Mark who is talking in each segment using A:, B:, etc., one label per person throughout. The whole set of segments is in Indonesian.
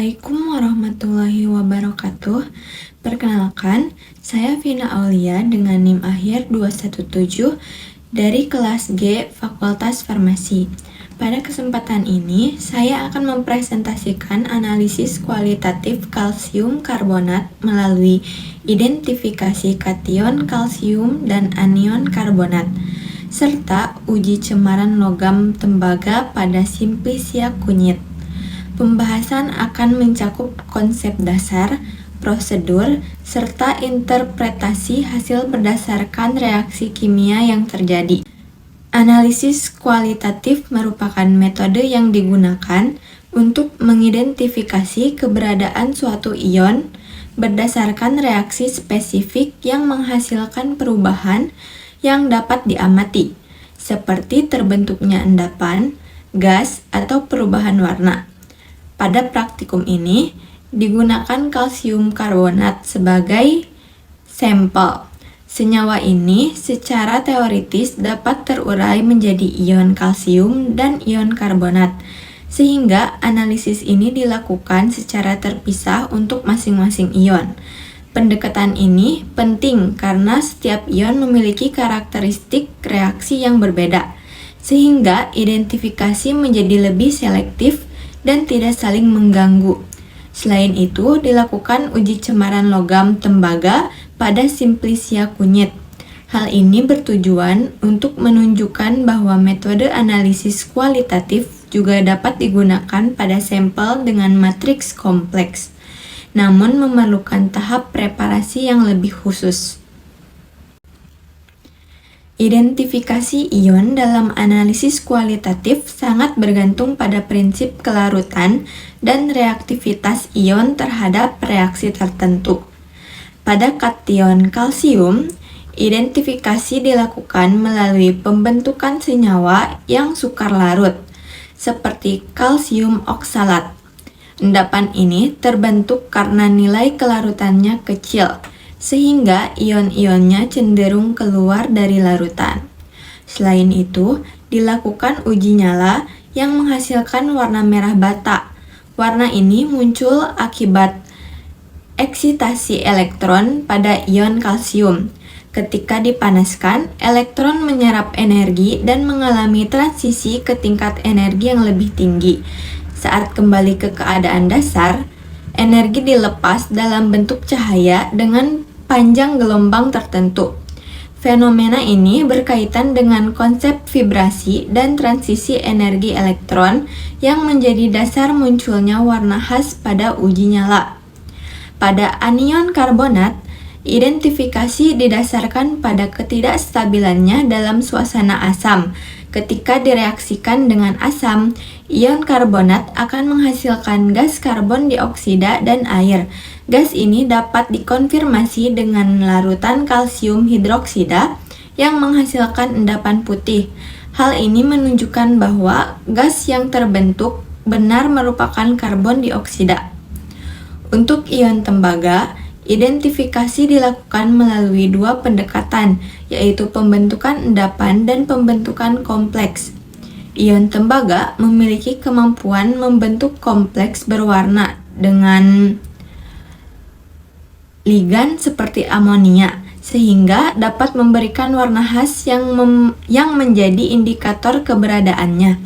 A: Assalamualaikum warahmatullahi wabarakatuh. Perkenalkan, saya Vina Aulia dengan NIM akhir 217 dari kelas G Fakultas Farmasi. Pada kesempatan ini, saya akan mempresentasikan analisis kualitatif kalsium karbonat melalui identifikasi kation kalsium dan anion karbonat, serta uji cemaran logam tembaga pada simplicia kunyit. Pembahasan akan mencakup konsep dasar, prosedur, serta interpretasi hasil berdasarkan reaksi kimia yang terjadi. Analisis kualitatif merupakan metode yang digunakan untuk mengidentifikasi keberadaan suatu ion berdasarkan reaksi spesifik yang menghasilkan perubahan yang dapat diamati, seperti terbentuknya endapan, gas, atau perubahan warna. Pada praktikum ini, digunakan kalsium karbonat sebagai sampel. Senyawa ini secara teoritis dapat terurai menjadi ion kalsium dan ion karbonat, sehingga analisis ini dilakukan secara terpisah untuk masing-masing ion. Pendekatan ini penting karena setiap ion memiliki karakteristik reaksi yang berbeda, sehingga identifikasi menjadi lebih selektif dan tidak saling mengganggu. Selain itu, dilakukan uji cemaran logam tembaga pada simplicia kunyit. Hal ini bertujuan untuk menunjukkan bahwa metode analisis kualitatif juga dapat digunakan pada sampel dengan matriks kompleks, namun memerlukan tahap preparasi yang lebih khusus. Identifikasi ion dalam analisis kualitatif sangat bergantung pada prinsip kelarutan dan reaktivitas ion terhadap reaksi tertentu. Pada kation kalsium, identifikasi dilakukan melalui pembentukan senyawa yang sukar larut, seperti kalsium oksalat. Endapan ini terbentuk karena nilai kelarutannya kecil, sehingga ion-ionnya cenderung keluar dari larutan. Selain itu, dilakukan uji nyala yang menghasilkan warna merah bata. Warna ini muncul akibat eksitasi elektron pada ion kalsium. Ketika dipanaskan, elektron menyerap energi dan mengalami transisi ke tingkat energi yang lebih tinggi. Saat kembali ke keadaan dasar, energi dilepas dalam bentuk cahaya dengan panjang gelombang tertentu. Fenomena ini berkaitan dengan konsep vibrasi dan transisi energi elektron yang menjadi dasar munculnya warna khas pada uji nyala. Pada anion karbonat, identifikasi didasarkan pada ketidakstabilannya dalam suasana asam. Ketika direaksikan dengan asam, ion karbonat akan menghasilkan gas karbon dioksida dan air. Gas ini dapat dikonfirmasi dengan larutan kalsium hidroksida yang menghasilkan endapan putih. Hal ini menunjukkan bahwa gas yang terbentuk benar merupakan karbon dioksida. Untuk ion tembaga, identifikasi dilakukan melalui dua pendekatan, yaitu pembentukan endapan dan pembentukan kompleks. Ion tembaga memiliki kemampuan membentuk kompleks berwarna dengan ligan seperti amonia, sehingga dapat memberikan warna khas yang menjadi indikator keberadaannya.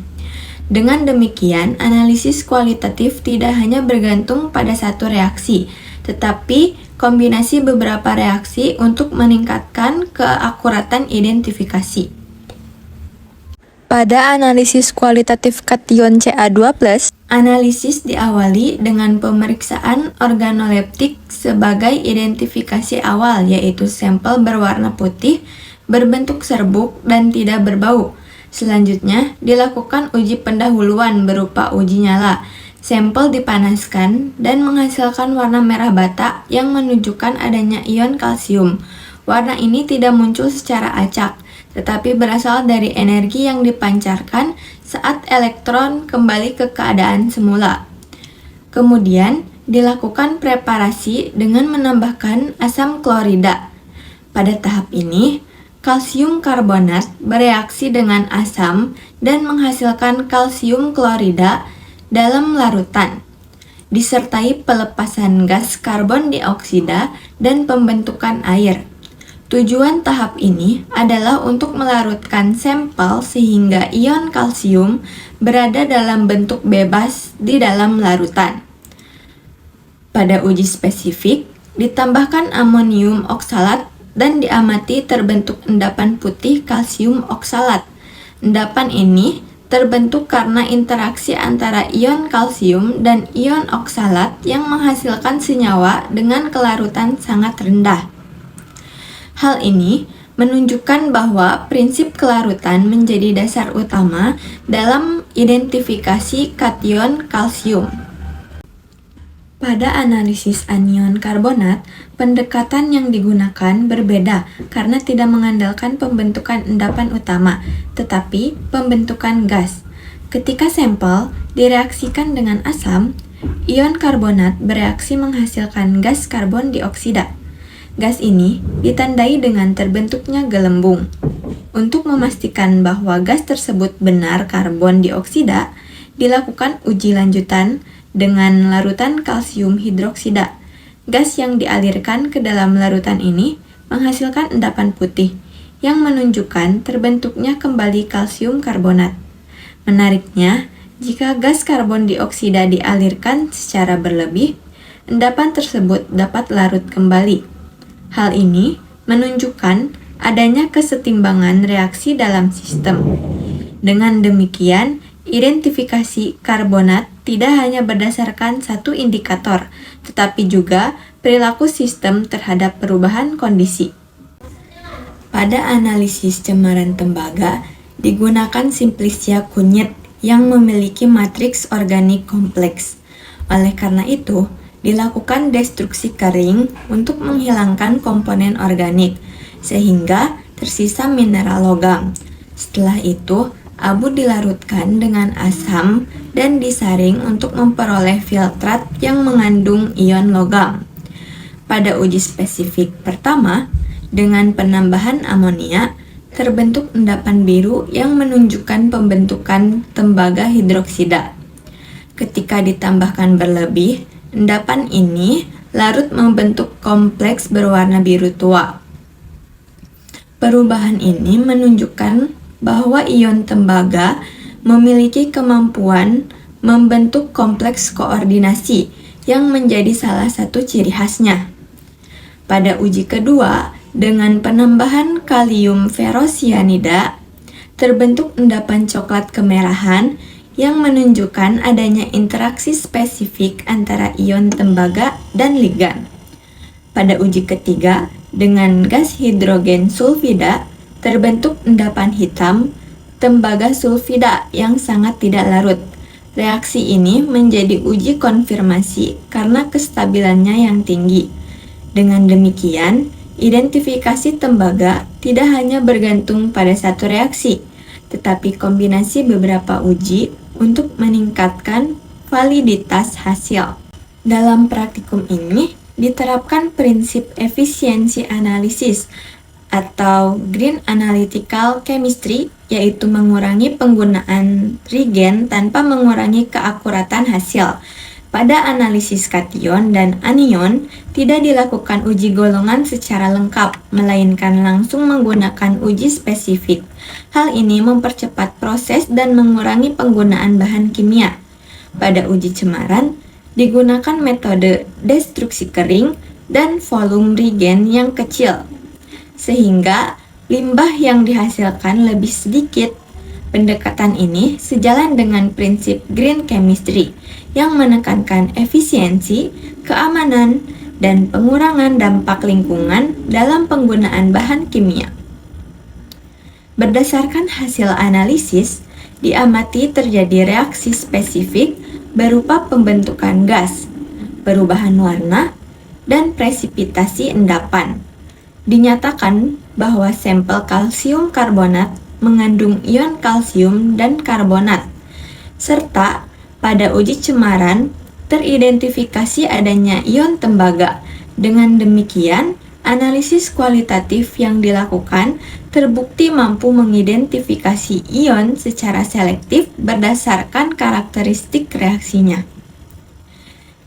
A: Dengan demikian, analisis kualitatif tidak hanya bergantung pada satu reaksi, tetapi kombinasi beberapa reaksi untuk meningkatkan keakuratan identifikasi. Pada analisis kualitatif kation Ca2+, analisis diawali dengan pemeriksaan organoleptik sebagai identifikasi awal, yaitu sampel berwarna putih, berbentuk serbuk, dan tidak berbau. Selanjutnya, dilakukan uji pendahuluan berupa uji nyala. Sampel dipanaskan dan menghasilkan warna merah bata yang menunjukkan adanya ion kalsium. Warna ini tidak muncul secara acak, tetapi berasal dari energi yang dipancarkan saat elektron kembali ke keadaan semula. Kemudian, dilakukan preparasi dengan menambahkan asam klorida. Pada tahap ini, kalsium karbonat bereaksi dengan asam dan menghasilkan kalsium klorida dalam larutan. disertai pelepasan gas karbon dioksida dan pembentukan air. Tujuan tahap ini adalah untuk melarutkan sampel sehingga ion kalsium berada dalam bentuk bebas di dalam larutan. Pada uji spesifik, ditambahkan amonium oksalat dan diamati terbentuk endapan putih kalsium oksalat. Endapan ini terbentuk karena interaksi antara ion kalsium dan ion oksalat yang menghasilkan senyawa dengan kelarutan sangat rendah. Hal ini menunjukkan bahwa prinsip kelarutan menjadi dasar utama dalam identifikasi kation kalsium. Pada analisis anion karbonat, pendekatan yang digunakan berbeda karena tidak mengandalkan pembentukan endapan utama, tetapi pembentukan gas. Ketika sampel direaksikan dengan asam, ion karbonat bereaksi menghasilkan gas karbon dioksida. Gas ini ditandai dengan terbentuknya gelembung. Untuk memastikan bahwa gas tersebut benar karbon dioksida, dilakukan uji lanjutan dengan larutan kalsium hidroksida. Gas yang dialirkan ke dalam larutan ini menghasilkan endapan putih yang menunjukkan terbentuknya kembali kalsium karbonat. Menariknya, jika gas karbon dioksida dialirkan secara berlebih, endapan tersebut dapat larut kembali. Hal ini menunjukkan adanya kesetimbangan reaksi dalam sistem. Dengan demikian, identifikasi karbonat tidak hanya berdasarkan satu indikator, tetapi juga perilaku sistem terhadap perubahan kondisi. Pada analisis cemaran tembaga, digunakan simplicia kunyit yang memiliki matriks organik kompleks. Oleh karena itu, dilakukan destruksi kering untuk menghilangkan komponen organik, sehingga tersisa mineral logam. Setelah itu, abu dilarutkan dengan asam dan disaring untuk memperoleh filtrat yang mengandung ion logam. Pada uji spesifik pertama, dengan penambahan amonia, terbentuk endapan biru yang menunjukkan pembentukan tembaga hidroksida. Ketika ditambahkan berlebih, endapan ini larut membentuk kompleks berwarna biru tua. Perubahan ini menunjukkan bahwa ion tembaga memiliki kemampuan membentuk kompleks koordinasi yang menjadi salah satu ciri khasnya. Pada uji kedua, dengan penambahan kalium ferrosianida, terbentuk endapan coklat kemerahan yang menunjukkan adanya interaksi spesifik antara ion tembaga dan ligan. Pada uji ketiga, dengan gas hidrogen sulfida, terbentuk endapan hitam tembaga sulfida yang sangat tidak larut. Reaksi ini menjadi uji konfirmasi karena kestabilannya yang tinggi. Dengan demikian, identifikasi tembaga tidak hanya bergantung pada satu reaksi, tetapi kombinasi beberapa uji untuk meningkatkan validitas hasil. Dalam praktikum ini, diterapkan prinsip efisiensi analisis atau Green Analytical Chemistry, yaitu mengurangi penggunaan reagen tanpa mengurangi keakuratan hasil. Pada analisis kation dan anion, tidak dilakukan uji golongan secara lengkap, melainkan langsung menggunakan uji spesifik. Hal ini mempercepat proses dan mengurangi penggunaan bahan kimia. Pada uji cemaran, digunakan metode destruksi kering dan volume reagen yang kecil, sehingga limbah yang dihasilkan lebih sedikit. Pendekatan ini sejalan dengan prinsip green chemistry yang menekankan efisiensi, keamanan, dan pengurangan dampak lingkungan dalam penggunaan bahan kimia. Berdasarkan hasil analisis, diamati terjadi reaksi spesifik berupa pembentukan gas, perubahan warna, dan presipitasi endapan. Dinyatakan bahwa sampel kalsium karbonat mengandung ion kalsium dan karbonat, serta pada uji cemaran teridentifikasi adanya ion tembaga. Dengan demikian, analisis kualitatif yang dilakukan terbukti mampu mengidentifikasi ion secara selektif berdasarkan karakteristik reaksinya.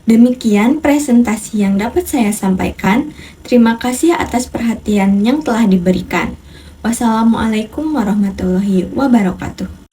A: Demikian presentasi yang dapat saya sampaikan. Terima kasih atas perhatian yang telah diberikan. Wassalamualaikum warahmatullahi wabarakatuh.